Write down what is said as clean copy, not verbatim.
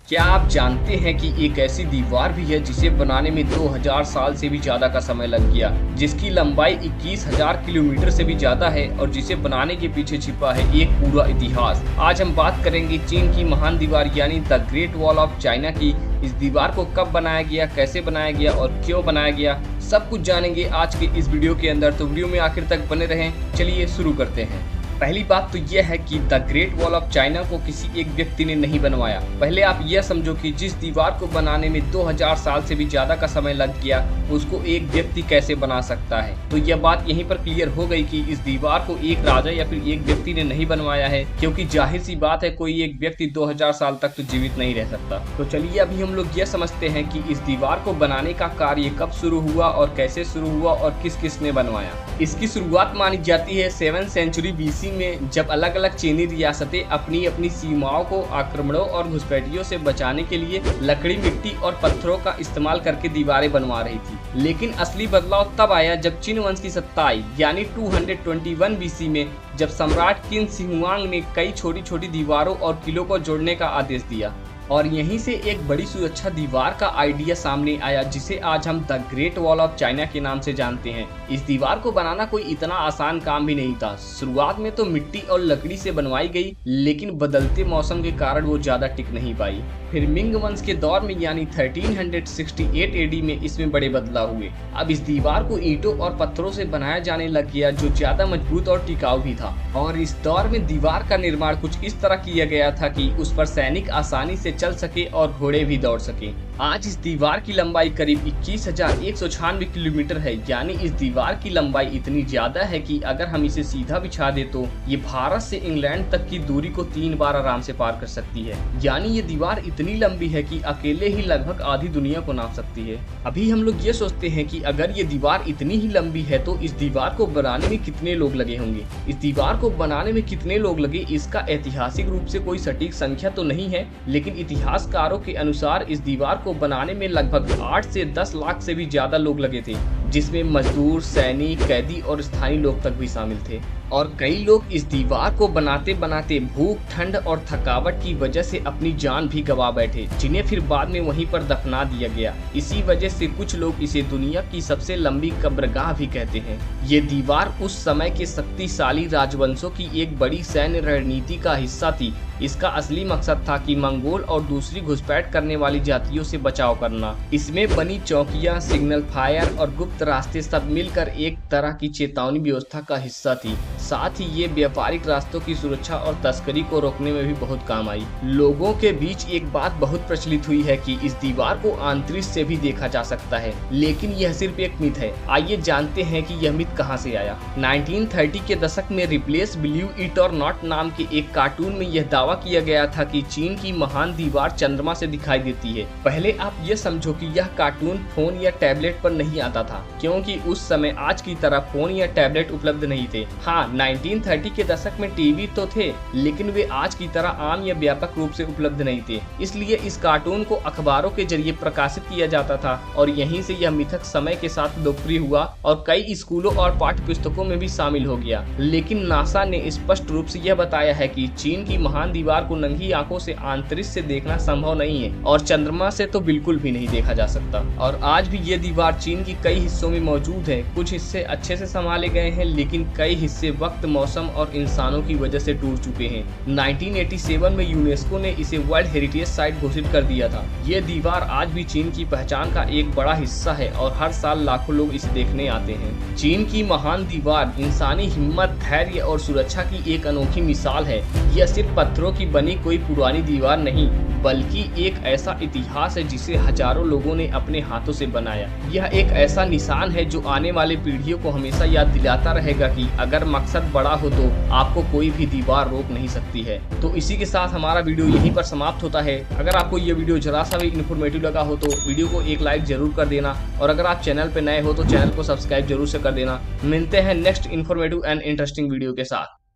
क्या आप जानते हैं कि एक ऐसी दीवार भी है जिसे बनाने में 2000 साल से भी ज्यादा का समय लग गया, जिसकी लंबाई 21,000 किलोमीटर से भी ज्यादा है और जिसे बनाने के पीछे छिपा है एक पूरा इतिहास। आज हम बात करेंगे चीन की महान दीवार यानी the great wall of China की। इस दीवार को कब बनाया गया, कैसे बनाया गया और क्यों बनाया गया, सब कुछ जानेंगे आज के इस वीडियो के अंदर। तो वीडियो में आखिर तक बने रहें। चलिए शुरू करते हैं। पहली बात तो यह है कि the great wall of China को किसी एक व्यक्ति ने नहीं बनवाया। पहले आप यह समझो कि जिस दीवार को बनाने में 2000 साल से भी ज्यादा का समय लग गया, उसको एक व्यक्ति कैसे बना सकता है। तो यह बात यहीं पर क्लियर हो गई कि इस दीवार को एक राजा या फिर एक व्यक्ति ने नहीं बनवाया है, क्योंकि जाहिर सी बात है कोई एक व्यक्ति 2000 साल तक तो जीवित नहीं रह सकता। तो चलिए अभी हम लोग यह समझते हैं कि इस दीवार को बनाने का कार्य कब शुरू हुआ और कैसे शुरू हुआ और किस किस ने बनवाया। इसकी शुरुआत मानी जाती है 7वीं सेंचुरी BC में, जब अलग अलग चीनी रियासतें अपनी अपनी सीमाओं को आक्रमणों और घुसपैठियों से बचाने के लिए लकड़ी, मिट्टी और पत्थरों का इस्तेमाल करके दीवारें बनवा रही थी। लेकिन असली बदलाव तब आया जब चिन वंश की सत्ता आई, यानी 221 BC में, जब सम्राट किन शी हुआंग ने कई छोटी छोटी दीवारों और किलों को जोड़ने का आदेश दिया। और यहीं से एक बड़ी सुरक्षा दीवार का आइडिया सामने आया, जिसे आज हम the great wall of China के नाम से जानते हैं। इस दीवार को बनाना कोई इतना आसान काम भी नहीं था। शुरुआत में तो मिट्टी और लकड़ी से बनवाई गई, लेकिन बदलते मौसम के कारण वो ज्यादा टिक नहीं पाई। फिर मिंग वंश के दौर में यानी 1368 AD में इसमें बड़े बदलाव हुए। अब इस दीवार को ईंटों और पत्थरों से बनाया जाने लग गया, जो ज्यादा मजबूत और टिकाऊ भी था। और इस दौर में दीवार का निर्माण कुछ इस तरह किया गया था कि उस पर सैनिक आसानी से चल सके और घोड़े भी दौड़ सके। आज इस दीवार की लंबाई करीब 21,196 किलोमीटर है, यानी इस दीवार की लंबाई इतनी ज्यादा है कि अगर हम इसे सीधा बिछा दे तो ये भारत से इंग्लैंड तक की दूरी को 3 बार आराम से पार कर सकती है। यानी ये दीवार इतनी लंबी है कि अकेले ही लगभग आधी दुनिया को नाप सकती है। अभी हम लोग ये सोचते हैं कि अगर ये दीवार इतनी ही लंबी है तो इस दीवार को बनाने में कितने लोग लगे होंगे। इस दीवार को बनाने में कितने लोग लगे, इसका ऐतिहासिक रूप से कोई सटीक संख्या तो नहीं है, लेकिन इतिहासकारों के अनुसार इस दीवार को बनाने में लगभग 8 से 10 लाख से भी ज्यादा लोग लगे थे, जिसमें मजदूर, सैनिक, कैदी और स्थानीय लोग तक भी शामिल थे। और कई लोग इस दीवार को बनाते बनाते भूख, ठंड और थकावट की वजह से अपनी जान भी गंवा बैठे, जिन्हें फिर बाद में वहीं पर दफना दिया गया। इसी वजह से कुछ लोग इसे दुनिया की सबसे लंबी कब्रगाह भी कहते हैं। ये दीवार उस समय के शक्तिशाली राजवंशों की एक बड़ी सैन्य रणनीति का हिस्सा थी। इसका असली मकसद था कि मंगोल और दूसरी घुसपैठ करने वाली जातियों से बचाव करना। इसमें बनी चौकियां, सिग्नल फायर और गुप्त रास्ते सब मिलकर एक तरह की चेतावनी व्यवस्था का हिस्सा थी। साथ ही ये व्यापारिक रास्तों की सुरक्षा और तस्करी को रोकने में भी बहुत काम आई। लोगों के बीच एक बात बहुत प्रचलित हुई है कि इस दीवार को अंतरिक्ष से भी देखा जा सकता है, लेकिन यह सिर्फ एक मिथ है। आइए जानते हैं कि यह मिथ कहां से आया। 1930 के दशक में रिप्लेस बिलीव इट और नॉट नाम के एक कार्टून में यह दावा किया गया था कि चीन की महान दीवार चंद्रमा से दिखाई देती है। पहले आप ये समझो कि यह कार्टून फोन या टैबलेट पर नहीं आता था, क्योंकि उस समय आज की तरह फोन या टैबलेट उपलब्ध नहीं थे। हाँ, 1930 के दशक में टीवी तो थे, लेकिन वे आज की तरह आम या व्यापक रूप से उपलब्ध नहीं थे। इसलिए इस कार्टून को अखबारों के जरिए प्रकाशित किया जाता था और यहीं से यह मिथक समय के साथ लोकप्रिय हुआ और कई स्कूलों और पाठ्य पुस्तकों में भी शामिल हो गया। लेकिन नासा ने स्पष्ट रूप से यह बताया है कि चीन की महान दीवार को नंगी आंखों से अंतरिक्ष से देखना संभव नहीं है और चंद्रमा से तो बिल्कुल भी नहीं देखा जा सकता। और आज भी ये दीवार चीन की कई हिस्सों में मौजूद है। कुछ हिस्से अच्छे से संभाले गए हैं, लेकिन कई हिस्से वक्त, मौसम और इंसानों की वजह से टूट चुके हैं। 1987 में यूनेस्को ने इसे वर्ल्ड हेरिटेज साइट घोषित कर दिया था। ये दीवार आज भी चीन की पहचान का एक बड़ा हिस्सा है और हर साल लाखों लोग इसे देखने आते हैं। चीन की महान दीवार इंसानी हिम्मत, धैर्य और सुरक्षा की एक अनोखी मिसाल है। यह सिर्फ पत्थरों की बनी कोई पुरानी दीवार नहीं, बल्कि एक ऐसा इतिहास है जिसे हजारों लोगों ने अपने हाथों से बनाया। यह एक ऐसा निशान है जो आने वाले पीढ़ियों को हमेशा याद दिलाता रहेगा कि अगर मकसद बड़ा हो तो आपको कोई भी दीवार रोक नहीं सकती है। तो इसी के साथ हमारा वीडियो यहीं पर समाप्त होता है। अगर आपको ये वीडियो जरा सा भी इन्फॉर्मेटिव लगा हो तो वीडियो को एक लाइक जरूर कर देना, और अगर आप चैनल पे नए हो तो चैनल को सब्सक्राइब जरूर से कर देना। मिलते हैं next informative and interesting video के साथ।